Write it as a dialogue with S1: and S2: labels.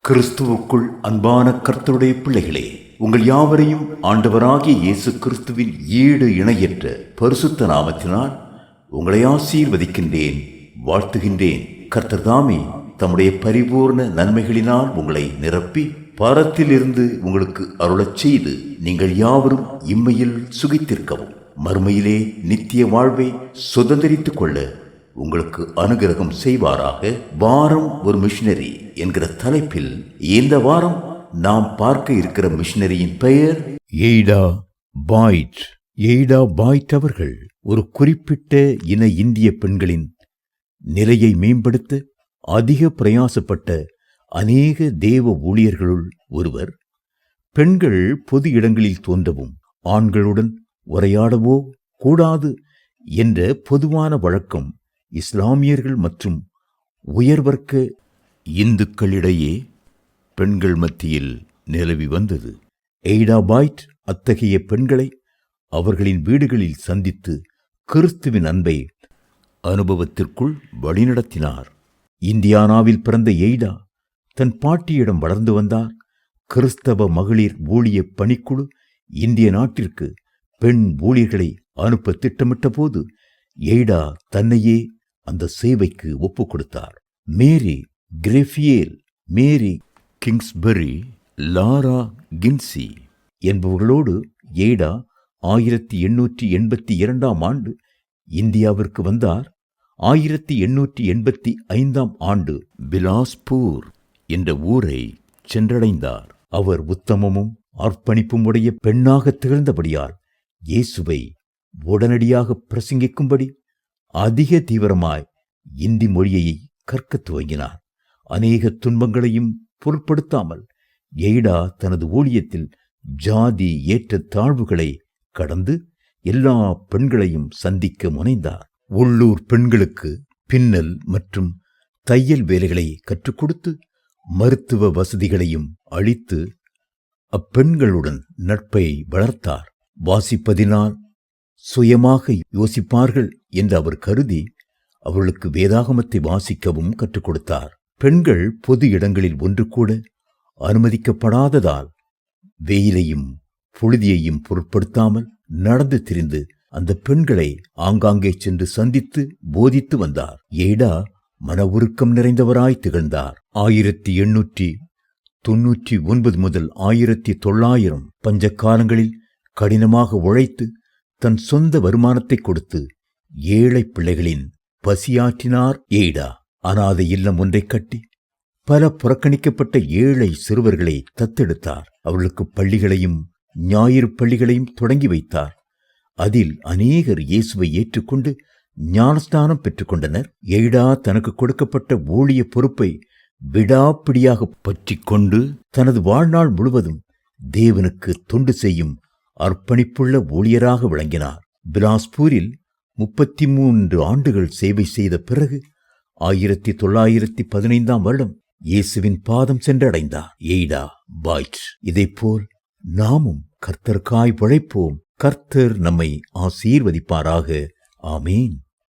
S1: கிறிஸ்துவுக்குள் அன்பான கர்த்தருடைய பிள்ளைகளே, உங்கள் யாவரையும் ஆண்டவராகிய இயேசு கிறிஸ்துவின் ஈடு இணையற்ற பரிசுத்த நாமத்தினால் உங்களை ஆசீர்வதிக்கின்றேன், வாழ்த்துகின்றேன். கர்த்தர் தாமே தம்முடைய பரிபூர்ண நன்மைகளினால் உங்களை நிரப்பி பரத்திலிருந்து உங்களுக்கு அருளச் செய்து நீங்கள் யாவரும் இம்மையில் சுகித்திருக்கவும் மறுமையிலே நித்திய வாழ்வை சுதந்திரித்துக் கொள்ள உங்களுக்கு அனுகிரகம் செய்வாராக. வாரம் ஒரு மிஷனரி என்கிற தலைப்பில் இந்த வாரம் நாம் பார்க்க இருக்கிற மிஷனரியின் பெயர் எய்டா பாய்ட். எய்டா பாய்ட் அவர்கள் ஒரு குறிப்பிட்ட இன இந்திய பெண்களின் நிலையை மேம்படுத்த அதிக பிரயாசப்பட்ட அநேக தேவ ஊழியர்களுள் ஒருவர். பெண்கள் பொது இடங்களில் தோன்றவும் ஆண்களுடன் உரையாடவோ கூடாது என்ற பொதுவான வழக்கம் இஸ்லாமியர்கள் மற்றும் உயர்வர்க்க இந்துக்களிடையே பெண்கள் மத்தியில் நிலவி வந்தது. எய்டா பாய்ட் அத்தகைய பெண்களை அவர்களின் வீடுகளில் சந்தித்து கிறிஸ்துவின் அன்பை அனுபவத்திற்குள் வழிநடத்தினார். இந்தியானாவில் பிறந்த எய்டா தன் பாட்டியிடம் வளர்ந்து வந்தார். கிறிஸ்தவ மகளிர் ஊழிய பணிக்குழு இந்திய நாட்டிற்கு பெண் ஊழியர்களை அனுப்ப திட்டமிட்ட போது எய்டா தன்னையே அந்த சேவைக்கு ஒப்புக் கொடுத்தார். மேரி கிரெஃபியேல், மேரி கிங்ஸ்பரி, லாரா கின்சி என்பவர்களோடு எய்டா 1882 ஆண்டு இந்தியாவிற்கு வந்தார். 1885 ஆண்டு பிலாஸ்பூர் என்ற ஊரை சென்றடைந்தார். அவர் உத்தமமும் அர்ப்பணிப்பும் உடைய பெண்ணாக திகழ்ந்தபடியால் இயேசுவை உடனடியாக பிரசங்கிக்கும்படி அதிக தீவிரமாய் இந்தி மொழியை கற்கத் துவங்கினார். அநேக துன்பங்களையும் பொருட்படுத்தாமல் எய்டா தனது ஊழியத்தில் ஜாதி ஏற்ற தாழ்வுகளை கடந்து எல்லா பெண்களையும் சந்திக்க முனைந்தார். உள்ளூர் பெண்களுக்கு பின்னல் மற்றும் தையல் வேலைகளை கற்றுக் கொடுத்து மருத்துவ வசதிகளையும் அளித்து அப்பெண்களுடன் நட்பை வளர்த்தார். வாசிப்பதினால் சுயமாக யோசிப்பார்கள் என்று அவர் கருதி அவர்களுக்கு வேதாகமத்தை வாசிக்கவும் கற்றுக் கொடுத்தார். பெண்கள் பொது இடங்களில் ஒன்று கூட அனுமதிக்கப்படாததால் வெயிலையும் புழுதியையும் பொருட்படுத்தாமல் நடந்து திரிந்து அந்த பெண்களை ஆங்காங்கே சென்று சந்தித்து போதித்து வந்தார். எய்டா மன உருக்கம் நிறைந்தவராய் திகழ்ந்தார். 1899 முதல் 1900 பஞ்சக்காலங்களில் கடினமாக உழைத்து தன் சொந்த வருமானத்தை கொடுத்து ஏழை பிள்ளைகளின் பசியாற்றினார் எய்டா. அனாதை இல்லம் ஒன்றை கட்டி பல புறக்கணிக்கப்பட்ட ஏழை சிறுவர்களை தத்தெடுத்தார். அவர்களுக்கு பள்ளிகளையும் ஞாயிறு பள்ளிகளையும் தொடங்கி வைத்தார். அதில் அநேகர் இயேசுவை ஏற்றுக்கொண்டு ஞானஸ்நானம் பெற்றுக்கொண்டனர். எய்டா தனக்கு கொடுக்கப்பட்ட ஊழிய பொறுப்பை விடாப்பிடியாக பற்றி கொண்டு தனது வாழ்நாள் முழுவதும் தேவனுக்கு தொண்டு செய்யும் அர்ப்பணிப்புள்ள ஊழியராக விளங்கினார். பிலாஸ்பூரில் 33 ஆண்டுகள் சேவை செய்த பிறகு 1915 இயேசுவின் பாதம் சென்றடைந்தார் எய்டா பாய்ட். இதைப்போல் நாமும் கர்த்தர்க்காய் உழைப்போம். கர்த்தர் நம்மை ஆசீர்வதிப்பாராக. ஆமேன்.